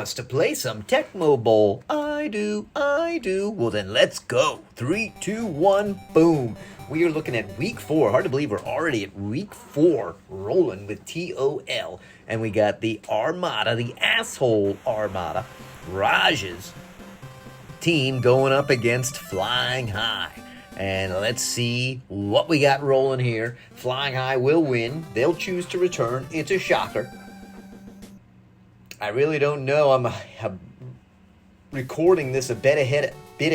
wants to play some Tecmo Bowl? I do. Well, then let's go. 3, 2, 1, boom. We are looking at week 4. Hard to believe we're already at week 4, rolling with TOL. And we got the Armada, the asshole Armada, Raj's team going up against Flying High. And let's see what we got rolling here. Flying High will win. They'll choose to return. It's a shocker. I really don't know. I'm recording this a bit ahead. So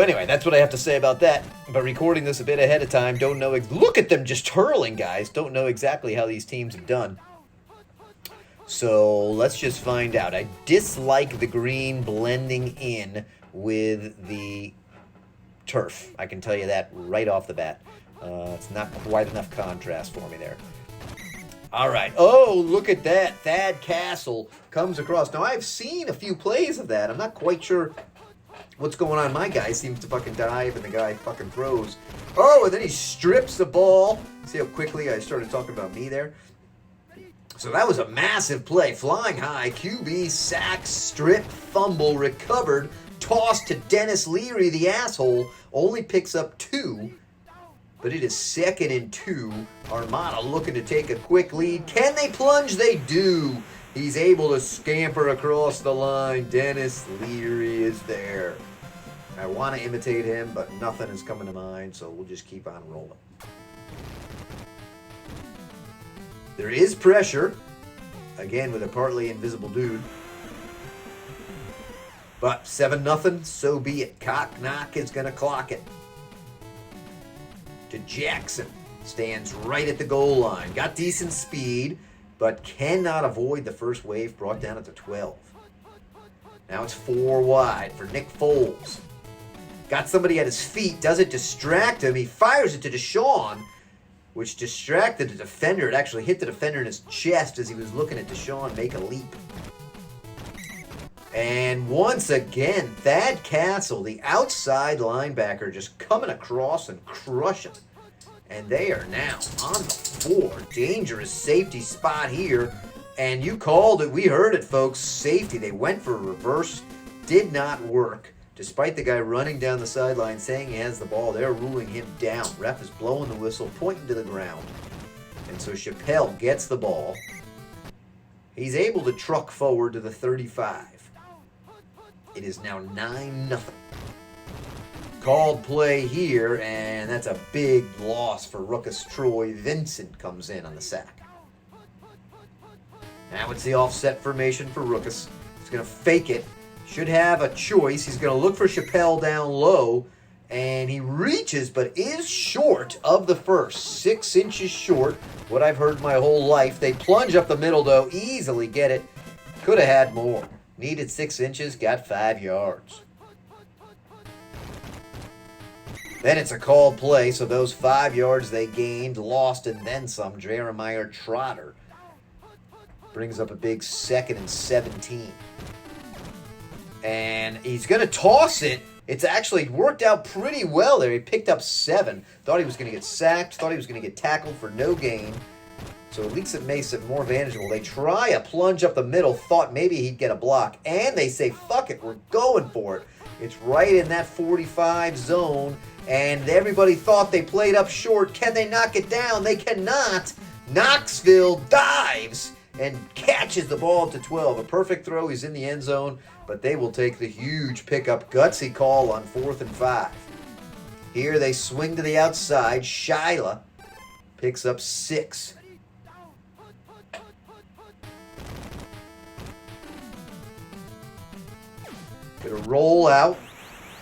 anyway, that's what I have to say about that. But recording this a bit ahead of time, don't know. Look at them just hurling, guys. Don't know exactly how these teams have done. So let's just find out. I dislike the green blending in with the turf. I can tell you that right off the bat. It's not quite enough contrast for me there. All right. Oh, look at that. Thad Castle comes across. Now, I've seen a few plays of that. I'm not quite sure what's going on. My guy seems to fucking dive, and the guy fucking throws. Oh, and then he strips the ball. See how quickly I started talking about me there? So that was a massive play. Flying High, QB, sack, strip, fumble, recovered, tossed to Dennis Leary, the asshole. Only picks up 2. But it is 2nd and 2. Armada looking to take a quick lead. Can they plunge? They do. He's able to scamper across the line. Dennis Leary is there. I want to imitate him, but nothing is coming to mind, so we'll just keep on rolling. There is pressure. Again, with a partly invisible dude. But 7-0, so be it. Cock Knock is going to clock it. To Jackson. Stands right at the goal line. Got decent speed, but cannot avoid the first wave, brought down at the 12. Now it's 4 wide for Nick Foles. Got somebody at his feet. Doesn't distract him. He fires it to Deshaun, which distracted the defender. It actually hit the defender in his chest as he was looking at Deshaun make a leap. And once again, Thad Castle, the outside linebacker, just coming across and crushing. And they are now on the 4. Dangerous safety spot here. And you called it. We heard it, folks. Safety. They went for a reverse. Did not work. Despite the guy running down the sideline saying he has the ball, they're ruling him down. Ref is blowing the whistle, pointing to the ground. And so Chappelle gets the ball. He's able to truck forward to the 35. It is now 9-0. Called play here, and that's a big loss for Ruckus. Troy Vincent comes in on the sack. Now it's the offset formation for Ruckus. He's going to fake it. Should have a choice. He's going to look for Chappelle down low, and he reaches but is short of the first. 6 inches short, what I've heard my whole life. They plunge up the middle, though. Easily get it. Could have had more. Needed 6 inches, got 5 yards. Then it's a called play, so those 5 yards they gained, lost, and then some. Jeremiah Trotter brings up a big 2nd and 17. And he's going to toss it. It's actually worked out pretty well there. He picked up 7. Thought he was going to get sacked. Thought he was going to get tackled for no gain. So at least it makes it more manageable. They try a plunge up the middle. Thought maybe he'd get a block. And they say, fuck it, we're going for it. It's right in that 45 zone. And everybody thought they played up short. Can they knock it down? They cannot. Knoxville dives and catches the ball to 12. A perfect throw. He's in the end zone. But they will take the huge pickup. Gutsy call on 4th and 5. Here they swing to the outside. Shyla picks up 6. Gonna roll out.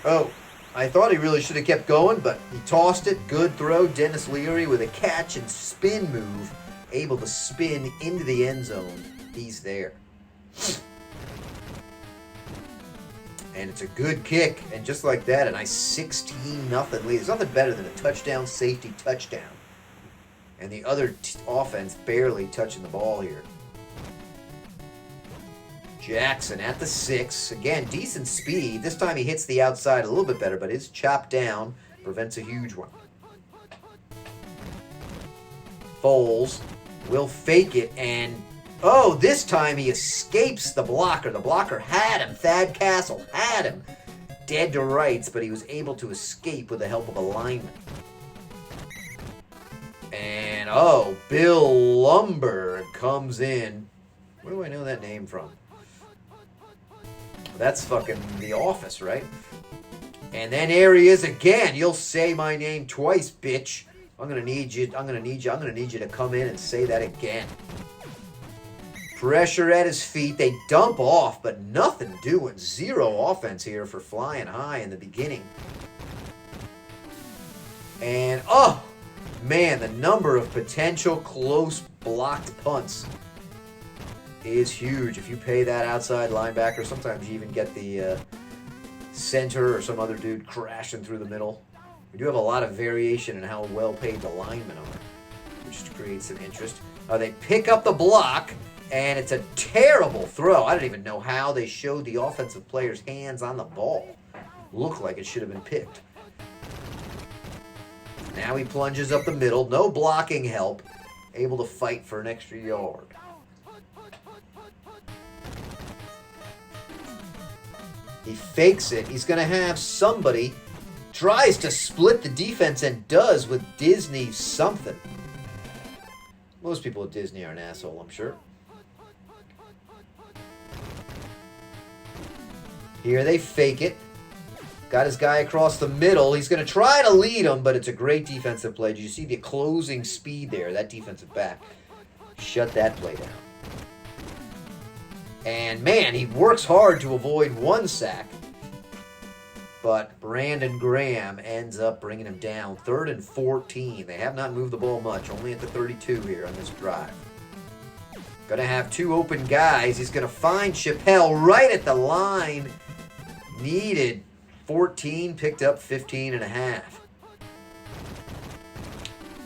Oh, I thought he really should have kept going, but he tossed it. Good throw. Dennis Leary with a catch and spin move. Able to spin into the end zone. He's there. And it's a good kick. And just like that, a nice 16-0 lead. There's nothing better than a touchdown, safety, touchdown. And the other offense barely touching the ball here. Jackson at the 6. Again, decent speed. This time he hits the outside a little bit better, but is chopped down. Prevents a huge one. Foles will fake it, and oh, this time he escapes the blocker. The blocker had him. Thad Castle had him dead to rights, but he was able to escape with the help of a lineman. And oh, Bill Lumber comes in. Where do I know that name from? That's fucking The Office, right? And then there he is again. You'll say my name twice, bitch. I'm gonna need you to come in and say that again. Pressure at his feet. They dump off, but nothing doing. Zero offense here for Flying High in the beginning. And oh man, the number of potential close blocked punts is huge. If you pay that outside linebacker, sometimes you even get the center or some other dude crashing through the middle. We do have a lot of variation in how well paid the linemen are, which creates some interest. They pick up the block, and it's a terrible throw. I don't even know how they showed the offensive player's hands on the ball. Looked like it should have been picked. Now he plunges up the middle. No blocking help. Able to fight for an extra yard. He fakes it. He's going to have somebody. Tries to split the defense and does with Disney something. Most people at Disney are an asshole, I'm sure. Here they fake it. Got his guy across the middle. He's going to try to lead him, but it's a great defensive play. Did you see the closing speed there? That defensive back shut that play down. And man, he works hard to avoid one sack. But Brandon Graham ends up bringing him down. 3rd and 14. They have not moved the ball much. Only at the 32 here on this drive. Going to have 2 open guys. He's going to find Chappelle right at the line. Needed 14. Picked up 15 and a half.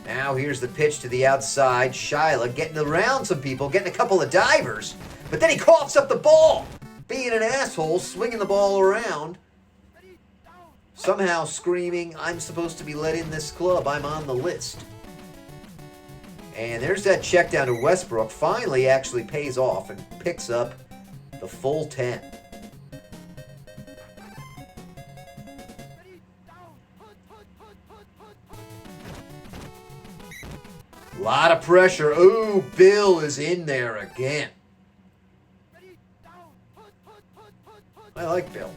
Now here's the pitch to the outside. Shyla getting around some people. Getting a couple of divers. But then he coughs up the ball. Being an asshole. Swinging the ball around. Somehow screaming, I'm supposed to be let in this club. I'm on the list. And there's that check down to Westbrook. Finally actually pays off and picks up the full 10. A lot of pressure. Ooh, Bill is in there again. I like Bill.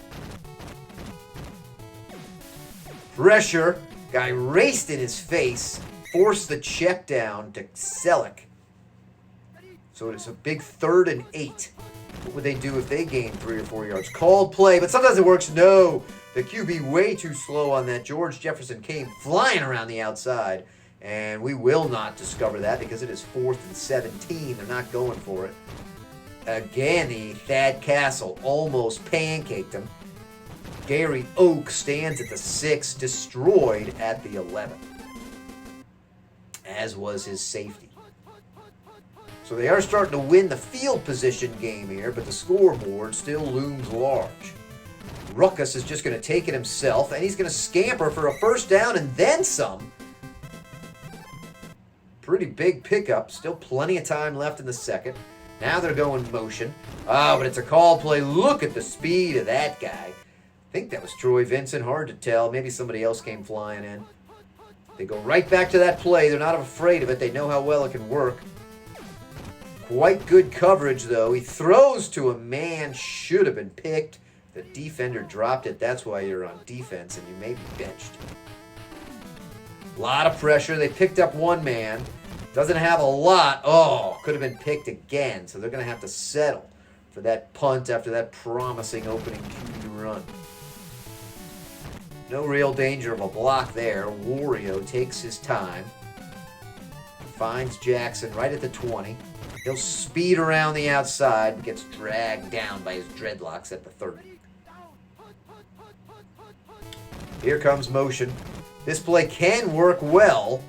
Pressure. Guy raced in his face. Forced the check down to Selleck. So it's a big 3rd and 8. What would they do if they gained 3 or 4 yards? Called play, but sometimes it works. No. The QB way too slow on that. George Jefferson came flying around the outside. And we will not discover that because it is 4th and 17. They're not going for it. Again, the Thad Castle almost pancaked him. Gary Oak stands at the 6, destroyed at the 11. As was his safety. So they are starting to win the field position game here, but the scoreboard still looms large. Ruckus is just going to take it himself, and he's going to scamper for a 1st down and then some. Pretty big pickup. Still plenty of time left in the 2nd. Now they're going motion. But it's a call play. Look at the speed of that guy. I think that was Troy Vincent. Hard to tell. Maybe somebody else came flying in. They go right back to that play. They're not afraid of it. They know how well it can work. Quite good coverage, though. He throws to a man. Should have been picked. The defender dropped it. That's why you're on defense, and you may be benched. A lot of pressure. They picked up one man. Doesn't have a lot. Oh, could have been picked again. So they're going to have to settle for that punt after that promising opening QB run. No real danger of a block there. Wario takes his time. Finds Jackson right at the 20. He'll speed around the outside. Gets dragged down by his dreadlocks at the 30. Here comes motion. This play can work well.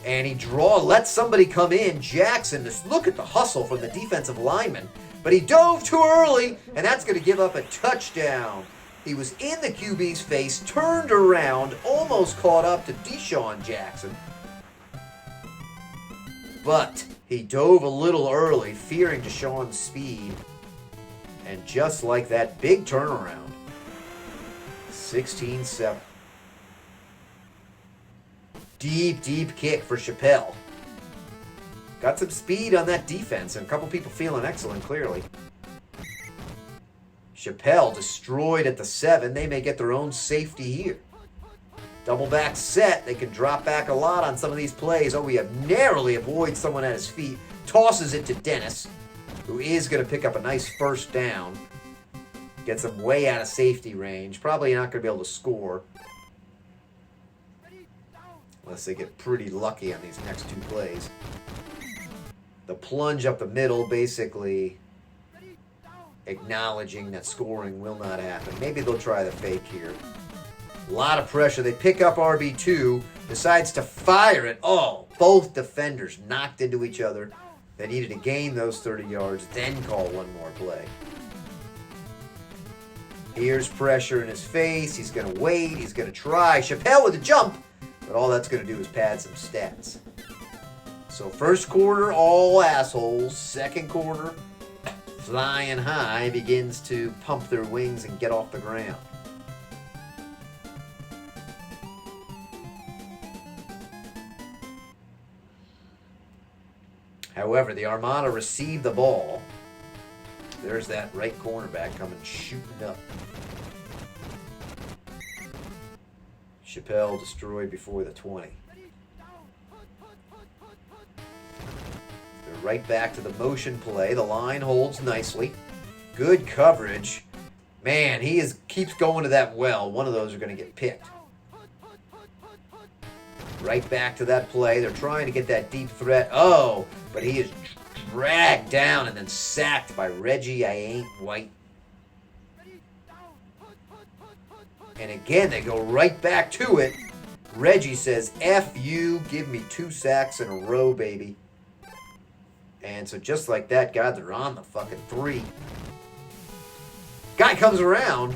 And he lets somebody come in. Jackson, just look at the hustle from the defensive lineman. But he dove too early, and that's going to give up a touchdown. He was in the QB's face, turned around, almost caught up to Deshaun Jackson. But he dove a little early, fearing Deshaun's speed. And just like that, big turnaround. 16-7. Deep, deep kick for Chappelle. Got some speed on that defense, and a couple people feeling excellent, clearly. Chappelle destroyed at the 7. They may get their own safety here. Double back set. They can drop back a lot on some of these plays. Oh, we have narrowly avoided someone at his feet. Tosses it to Dennis, who is going to pick up a nice first down. Gets him way out of safety range. Probably not going to be able to score. Unless they get pretty lucky on these next two plays. The plunge up the middle, basically acknowledging that scoring will not happen. Maybe they'll try the fake here. A lot of pressure. They pick up RB2, decides to fire it. Oh, both defenders knocked into each other. They needed to gain those 30 yards, then call one more play. Here's pressure in his face. He's going to wait. He's going to try. Chappelle with a jump. But all that's going to do is pad some stats. So first quarter, all assholes. Second quarter, flying high, begins to pump their wings and get off the ground. However, the Armada received the ball. There's that right cornerback coming shooting up. Chappelle destroyed before the 20. They're right back to the motion play. The line holds nicely. Good coverage. Man, keeps going to that well. One of those are going to get picked. Right back to that play. They're trying to get that deep threat. Oh, but he is dragged down and then sacked by Reggie I Ain't White. And again, they go right back to it. Reggie says, F you, give me 2 sacks in a row, baby. And so just like that, God, they're on the fucking 3. Guy comes around.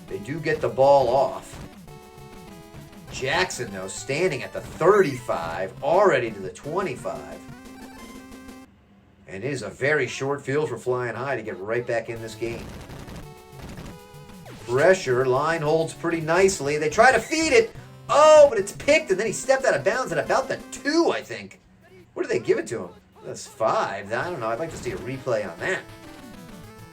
They do get the ball off. Jackson, though, standing at the 35, already to the 25. And it is a very short field for flying high to get right back in this game. Pressure, line holds pretty nicely. They try to feed it. Oh, but it's picked, and then he stepped out of bounds at about the 2, I think. What did they give it to him? That's 5. I don't know. I'd like to see a replay on that.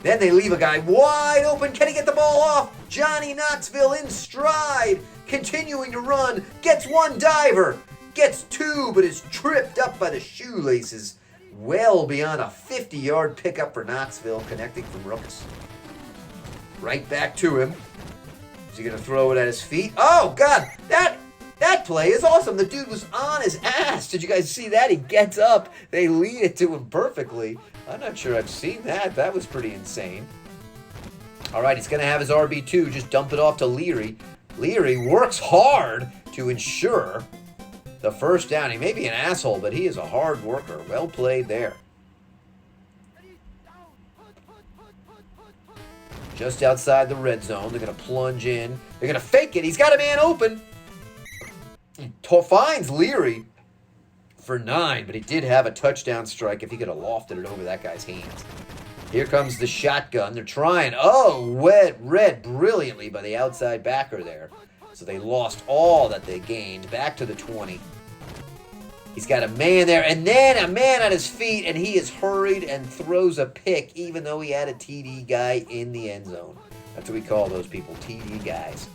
Then they leave a guy wide open. Can he get the ball off? Johnny Knoxville in stride. Continuing to run. Gets 1 diver. Gets 2, but is tripped up by the shoelaces. Well beyond a 50-yard pickup for Knoxville, connecting from Rookus. Right back to him. Is he going to throw it at his feet? Oh, God. That play is awesome. The dude was on his ass. Did you guys see that? He gets up. They lead it to him perfectly. I'm not sure I've seen that. That was pretty insane. All right, he's going to have his RB2. Just dump it off to Leary. Leary works hard to ensure the first down. He may be an asshole, but he is a hard worker. Well played there. Just outside the red zone. They're going to plunge in. They're going to fake it. He's got a man open. He finds Leary for 9, but he did have a touchdown strike if he could have lofted it over that guy's hands. Here comes the shotgun. They're trying. Oh, read brilliantly by the outside backer there. So they lost all that they gained. Back to the 20. He's got a man there, and then a man at his feet, and he is hurried and throws a pick, even though he had a TD guy in the end zone. That's what we call those people, TD guys.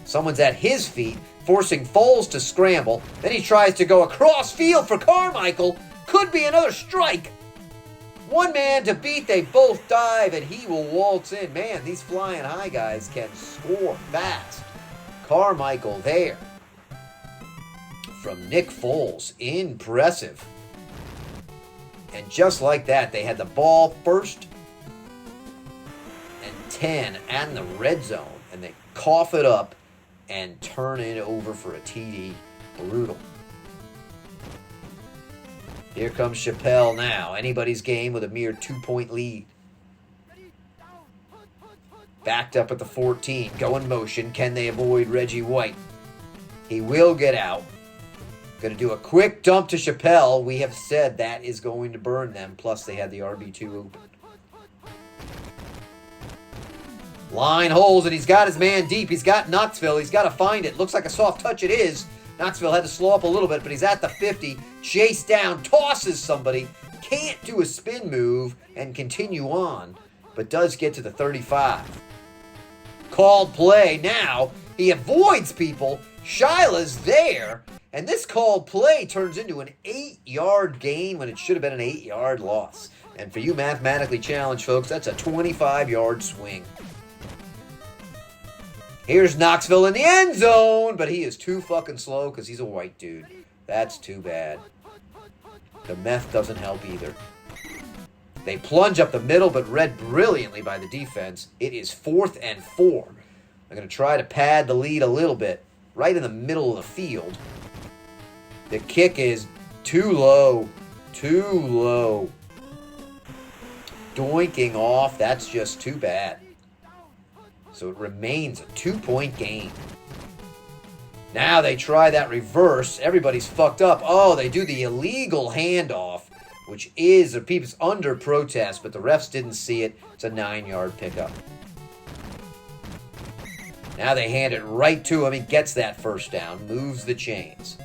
Someone's at his feet, forcing Foles to scramble. Then he tries to go across field for Carmichael. Could be another strike. 1 man to beat. They both dive, and he will waltz in. Man, these flying high guys can score fast. Carmichael there. From Nick Foles. Impressive. And just like that, they had the ball first and 10 and the red zone. And they cough it up and turn it over for a TD. Brutal. Here comes Chappelle now. Anybody's game with a mere 2-point lead. Backed up at the 14. Go in motion. Can they avoid Reggie White? He will get out. Going to do a quick dump to Chappelle. We have said that is going to burn them. Plus, they had the RB2 open. Line holds, and he's got his man deep. He's got Knoxville. He's got to find it. Looks like a soft touch it is. Knoxville had to slow up a little bit, but he's at the 50. Chase down, tosses somebody. Can't do a spin move and continue on, but does get to the 35. Called play. Now, he avoids people. Shyla's there. And this called play turns into an 8-yard gain when it should have been an 8-yard loss. And for you mathematically challenged folks, that's a 25-yard swing. Here's Knoxville in the end zone, but he is too fucking slow because he's a white dude. That's too bad. The meth doesn't help either. They plunge up the middle, but read brilliantly by the defense. It is 4th and 4. They're going to try to pad the lead a little bit, right in the middle of the field. The kick is too low. Too low. Doinking off. That's just too bad. So it remains a 2-point game. Now they try that reverse. Everybody's fucked up. Oh, they do the illegal handoff, which is a people's under protest, but the refs didn't see it. It's a 9-yard pickup. Now they hand it right to him. He gets that first down, moves the chains.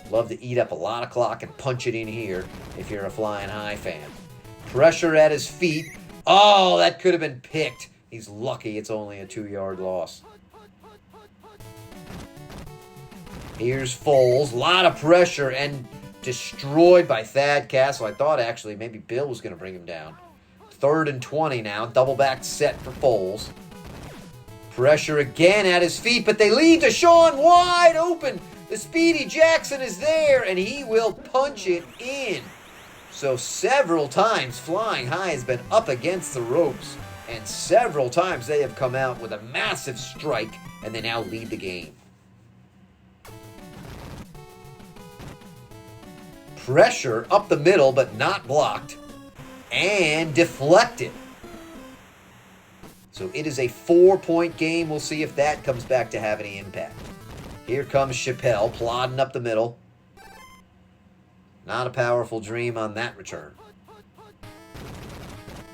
Love to eat up a lot of clock and punch it in here if you're a Flying High fan. Pressure at his feet. Oh, that could have been picked. He's lucky it's only a 2-yard loss. Here's Foles. A lot of pressure and destroyed by Thad Castle. I thought actually maybe Bill was going to bring him down. 3rd and 20 now. Double back set for Foles. Pressure again at his feet, but they lead to Sean wide open. The Speedy Jackson is there, and he will punch it in. So several times Flying High has been up against the ropes, and several times they have come out with a massive strike, and they now lead the game. Pressure up the middle, but not blocked, and deflected. So it is a 4-point game. We'll see if that comes back to have any impact. Here comes Chappelle, plodding up the middle. Not a powerful dream on that return.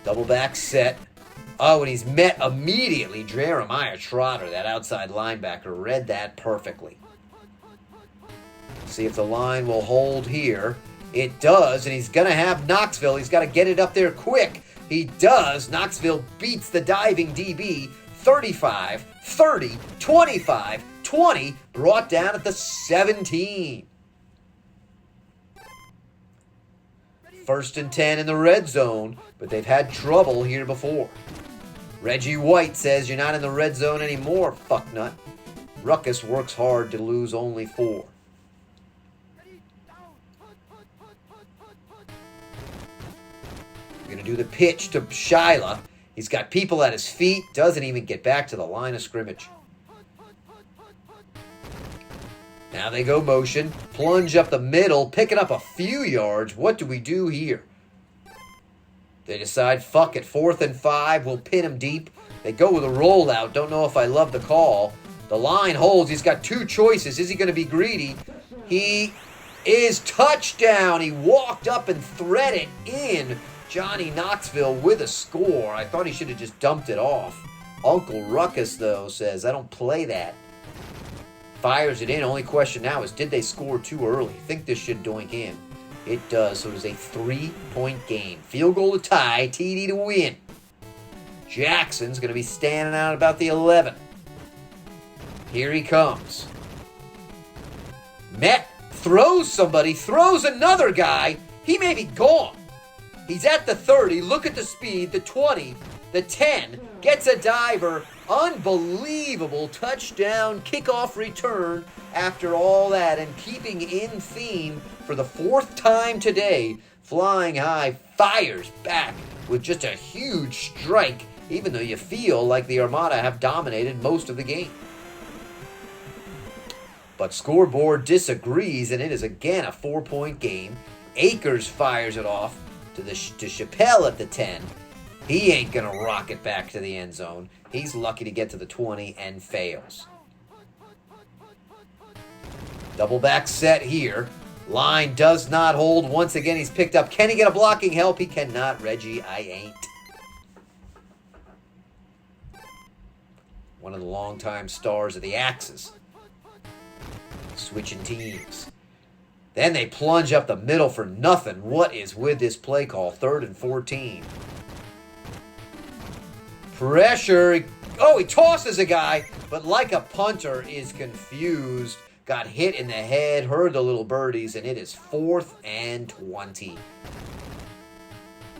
Double back set. Oh, and he's met immediately. Jeremiah Trotter, that outside linebacker, read that perfectly. See if the line will hold here. It does, and he's going to have Knoxville. He's got to get it up there quick. He does. Knoxville beats the diving DB. 35, 30, 25, 20, brought down at the 17. 1st and 10 in the red zone, but they've had trouble here before. Reggie White says, "You're not in the red zone anymore, fucknut." Ruckus works hard to lose only 4. We're going to do the pitch to Shyla. He's got people at his feet, doesn't even get back to the line of scrimmage. Now they go motion, plunge up the middle, picking up a few yards. What do we do here? They decide, fuck it, 4th and 5, we'll pin him deep. They go with a rollout. Don't know if I love the call. The line holds. He's got 2 choices. Is he going to be greedy? He is touchdown. He walked up and threaded in. Johnny Knoxville with a score. I thought he should have just dumped it off. Uncle Ruckus, though, says, "I don't play that." Fires it in. Only question now is, did they score too early? Think this should doink in. It does. So it is a 3-point game. Field goal to tie. TD to win. Jackson's going to be standing out about the 11. Here he comes. Met throws somebody. Throws another guy. He may be gone. He's at the 30. Look at the speed. The 20. The 10. Gets a diver. Unbelievable touchdown kickoff return after all that. And keeping in theme for the 4th time today, Flying High fires back with just a huge strike, even though you feel like the Armada have dominated most of the game. But scoreboard disagrees, and it is again a 4-point game. Akers fires it off to Chappelle at the 10. He ain't going to rock it back to the end zone. He's lucky to get to the 20 and fails. Double back set here. Line does not hold. Once again, he's picked up. Can he get a blocking help? He cannot. Reggie, I ain't. One of the longtime stars of the Axis. Switching teams. Then they plunge up the middle for nothing. What is with this play call? 3rd and 14. Pressure. Oh, he tosses a guy, but like a punter is confused. Got hit in the head, heard the little birdies, and it is 4th and 20.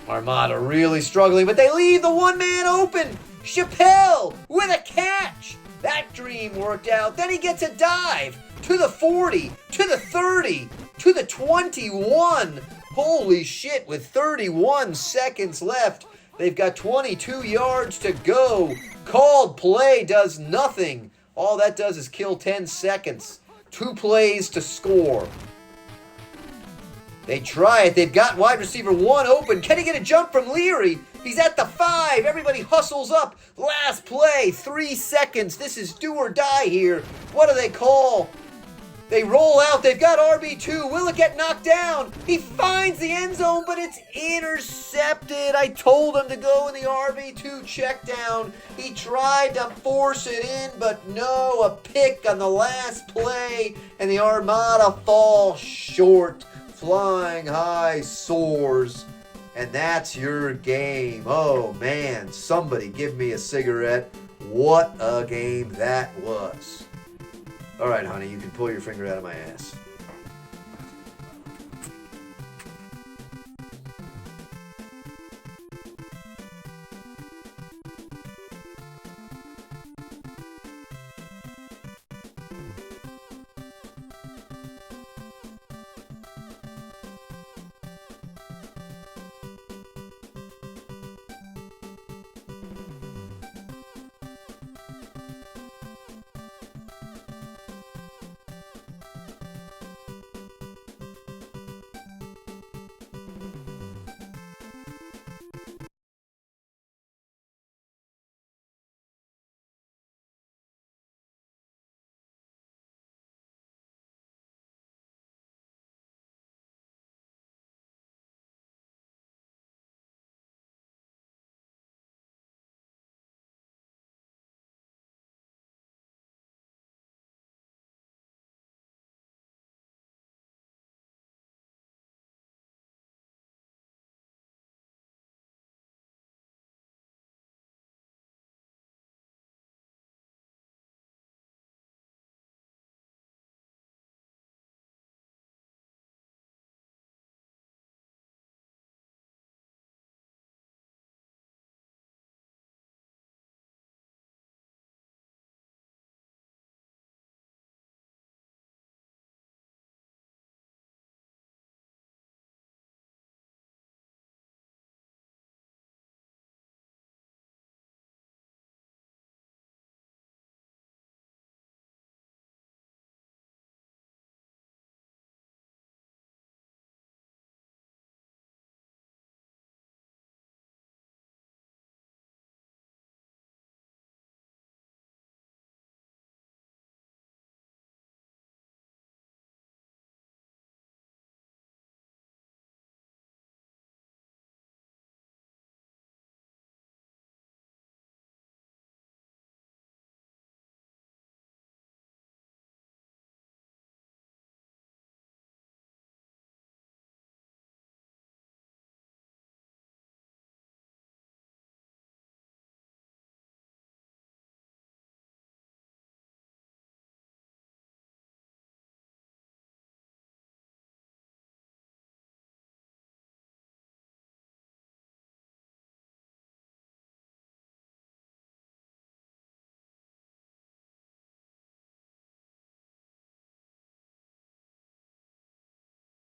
Armada really struggling, but they leave the one man open. Chappelle with a catch. That dream worked out. Then he gets a dive to the 40, to the 30, to the 21. Holy shit, with 31 seconds left. They've got 22 yards to go. Called play does nothing. All that does is kill 10 seconds. 2 plays to score. They try it. They've got wide receiver 1 open. Can he get a jump from Leary? He's at the 5. Everybody hustles up. Last play. 3 seconds. This is do or die here. What do they call? They roll out. They've got RB2. Will it get knocked down? He finds the end zone, but it's intercepted. I told him to go in the RB2 check down. He tried to force it in, but no. A pick on the last play, and the Armada fall short. Flying high soars, and that's your game. Oh man, somebody give me a cigarette. What a game that was. All right, honey, you can pull your finger out of my ass.